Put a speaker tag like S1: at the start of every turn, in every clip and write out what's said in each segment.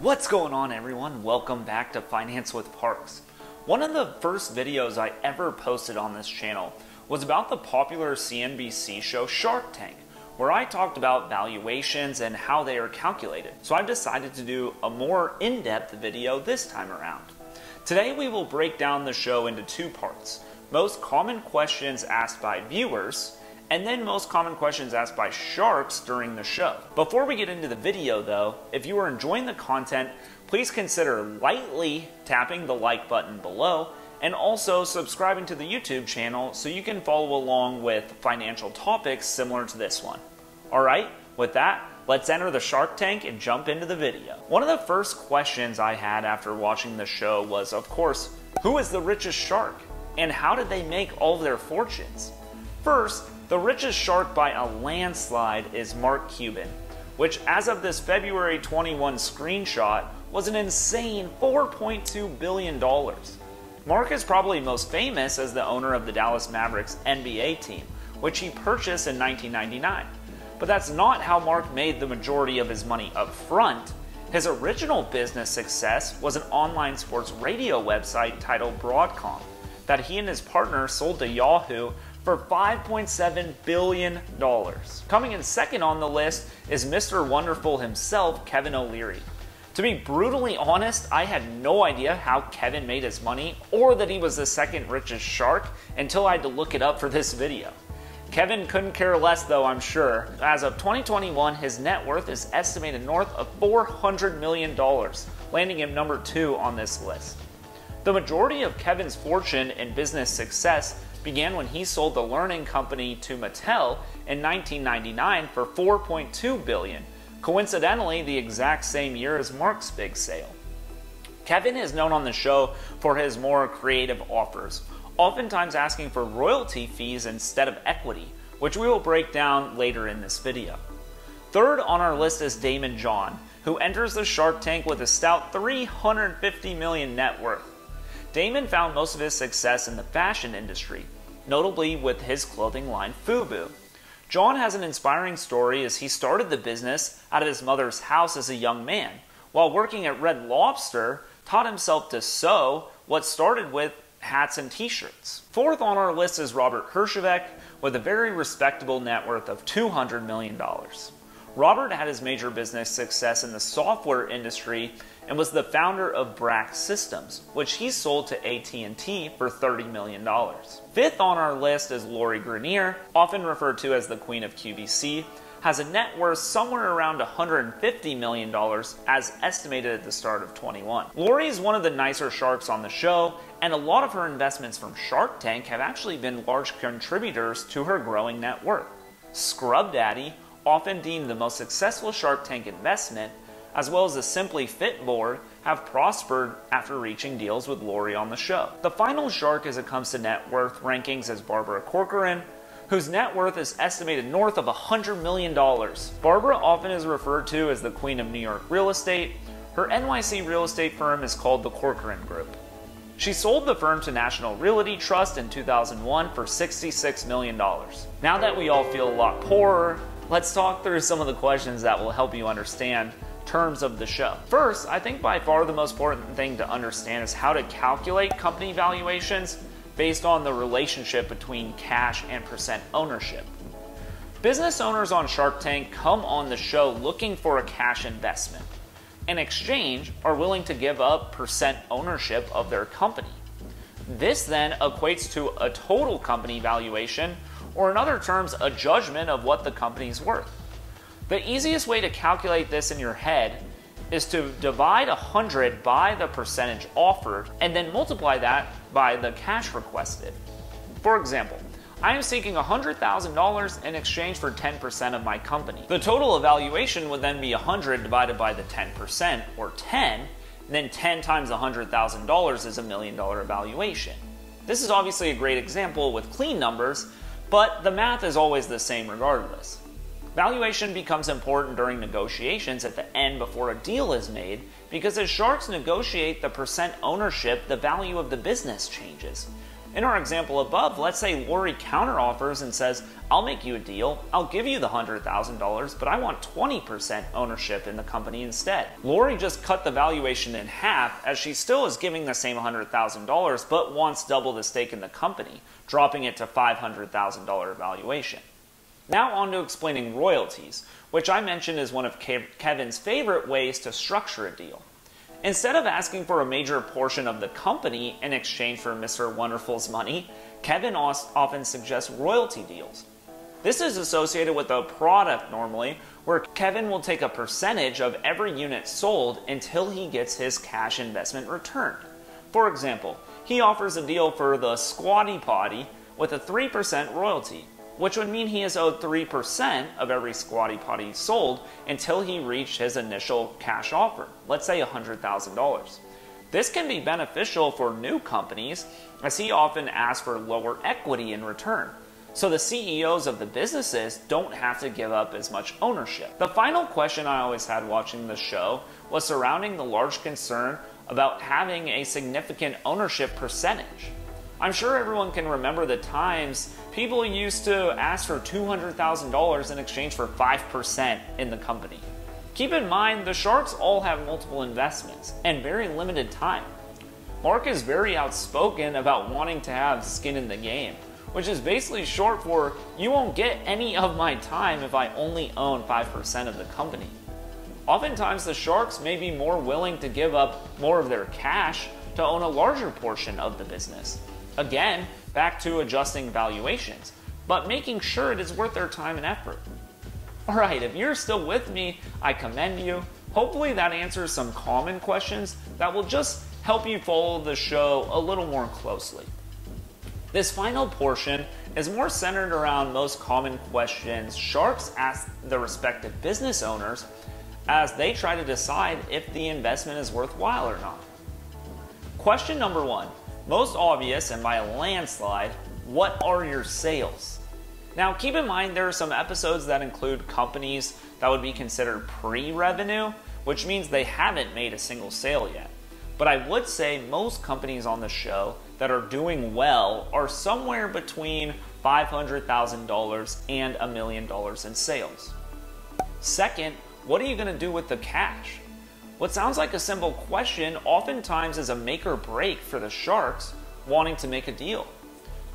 S1: What's going on, everyone? Welcome back to Finance with Parks. One of the first videos I ever posted on this channel was about the popular CNBC show Shark Tank, where I talked about valuations and how they are calculated. So I've decided to do a more in-depth video this time around. Today we will break down the show into two parts: most common questions asked by viewers, and then most common questions asked by sharks during the show. Before we get into the video though, if you are enjoying the content, please consider lightly tapping the like button below and also subscribing to the YouTube channel so you can follow along with financial topics similar to this one. Alright, with that, let's enter the Shark Tank and jump into the video. One of the first questions I had after watching the show was, of course, who is the richest shark? And how did they make all of their fortunes? First, the richest shark by a landslide is Mark Cuban, which as of this February 21 screenshot was an insane $4.2 billion. Mark is probably most famous as the owner of the Dallas Mavericks NBA team, which he purchased in 1999. But that's not how Mark made the majority of his money up front. His original business success was an online sports radio website titled Broadcom that he and his partner sold to Yahoo for $5.7 billion. Coming in second on the list is Mr. Wonderful himself, Kevin O'Leary. To be brutally honest, I had no idea how Kevin made his money or that he was the second richest shark until I had to look it up for this video. Kevin couldn't care less though, I'm sure. As of 2021, his net worth is estimated north of $400 million, landing him number 2 on this list. The majority of Kevin's fortune and business success began when he sold the learning company to Mattel in 1999 for $4.2 billion, coincidentally the exact same year as Mark's big sale. Kevin is known on the show for his more creative offers, oftentimes asking for royalty fees instead of equity, which we will break down later in this video. Third on our list is Daymond John, who enters the Shark Tank with a stout $350 million net worth. Daymond found most of his success in the fashion industry, notably with his clothing line FUBU. John has an inspiring story as he started the business out of his mother's house as a young man. While working at Red Lobster, taught himself to sew what started with hats and t-shirts. Fourth on our list is Robert Herjavec with a very respectable net worth of $200 million. Robert had his major business success in the software industry and was the founder of Brack Systems, which he sold to AT&T for $30 million. Fifth on our list is Lori Greiner, often referred to as the Queen of QVC, has a net worth somewhere around $150 million as estimated at the start of 21. Lori is one of the nicer sharks on the show, and a lot of her investments from Shark Tank have actually been large contributors to her growing net worth. Scrub Daddy, often deemed the most successful Shark Tank investment, as well as the Simply Fit board, have prospered after reaching deals with Lori on the show. The final shark as it comes to net worth rankings is Barbara Corcoran, whose net worth is estimated north of $100 million. Barbara often is referred to as the Queen of New York real estate. Her NYC real estate firm is called the Corcoran Group. She sold the firm to National Realty Trust in 2001 for $66 million. Now that we all feel a lot poorer, let's talk through some of the questions that will help you understand terms of the show. First, I think by far the most important thing to understand is how to calculate company valuations based on the relationship between cash and percent ownership. Business owners on Shark Tank come on the show looking for a cash investment. In exchange, are willing to give up percent ownership of their company. This then equates to a total company valuation, or in other terms, a judgment of what the company's worth. The easiest way to calculate this in your head is to divide 100 by the percentage offered and then multiply that by the cash requested. For example, I am seeking $100,000 in exchange for 10% of my company. The total evaluation would then be 100 divided by the 10%, or 10, and then 10 times $100,000 is $1 million valuation. This is obviously a great example with clean numbers, but the math is always the same regardless. Valuation becomes important during negotiations at the end before a deal is made because as sharks negotiate the percent ownership, the value of the business changes. In our example above, let's say Lori counteroffers and says, I'll make you a deal, I'll give you the $100,000, but I want 20% ownership in the company instead. Lori just cut the valuation in half, as she still is giving the same $100,000 but wants double the stake in the company, dropping it to $500,000 valuation. Now on to explaining royalties, which I mentioned is one of Kevin's favorite ways to structure a deal. Instead of asking for a major portion of the company in exchange for Mr. Wonderful's money, Kevin often suggests royalty deals. This is associated with a product normally, where Kevin will take a percentage of every unit sold until he gets his cash investment returned. For example, he offers a deal for the Squatty Potty with a 3% royalty, which would mean he is owed 3% of every Squatty Potty sold until he reached his initial cash offer, let's say $100,000. This can be beneficial for new companies, as he often asks for lower equity in return, so the CEOs of the businesses don't have to give up as much ownership. The final question I always had watching the show was surrounding the large concern about having a significant ownership percentage. I'm sure everyone can remember the times people used to ask for $200,000 in exchange for 5% in the company. Keep in mind, the Sharks all have multiple investments and very limited time. Mark is very outspoken about wanting to have skin in the game, which is basically short for, you won't get any of my time if I only own 5% of the company. Oftentimes, the Sharks may be more willing to give up more of their cash to own a larger portion of the business. Again, back to adjusting valuations, but making sure it is worth their time and effort. Alright, if you're still with me, I commend you. Hopefully that answers some common questions that will just help you follow the show a little more closely. This final portion is more centered around most common questions Sharks ask the respective business owners as they try to decide if the investment is worthwhile or not. Question number 1. Most obvious, and by a landslide, what are your sales? Now keep in mind there are some episodes that include companies that would be considered pre-revenue, which means they haven't made a single sale yet. But I would say most companies on the show that are doing well are somewhere between $500,000 and $1 million in sales. Second, what are you going to do with the cash? What sounds like a simple question oftentimes is a make or break for the Sharks wanting to make a deal.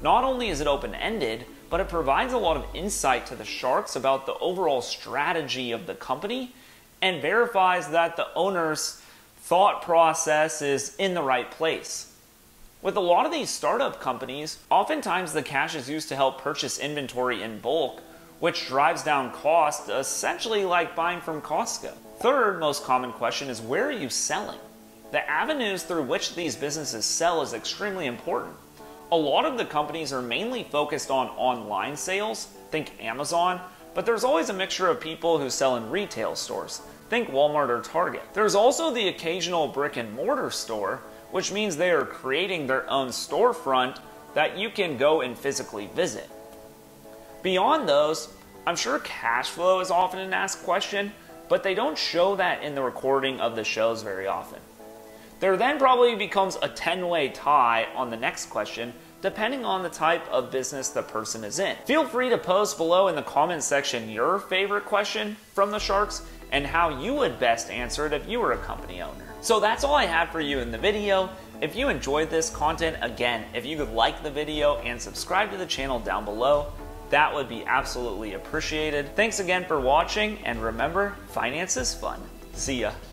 S1: Not only is it open-ended, but it provides a lot of insight to the Sharks about the overall strategy of the company and verifies that the owner's thought process is in the right place. With a lot of these startup companies, oftentimes the cash is used to help purchase inventory in bulk, which drives down cost, essentially like buying from Costco. Third most common question is, where are you selling? The avenues through which these businesses sell is extremely important. A lot of the companies are mainly focused on online sales, think Amazon, but there's always a mixture of people who sell in retail stores, think Walmart or Target. There's also the occasional brick and mortar store, which means they are creating their own storefront that you can go and physically visit. Beyond those, I'm sure cash flow is often an asked question, but they don't show that in the recording of the shows very often. There then probably becomes a 10-way tie on the next question, depending on the type of business the person is in. Feel free to post below in the comment section your favorite question from the Sharks and how you would best answer it if you were a company owner. So that's all I had for you in the video. If you enjoyed this content, again, if you could like the video and subscribe to the channel down below, that would be absolutely appreciated. Thanks again for watching, and remember, finance is fun. See ya.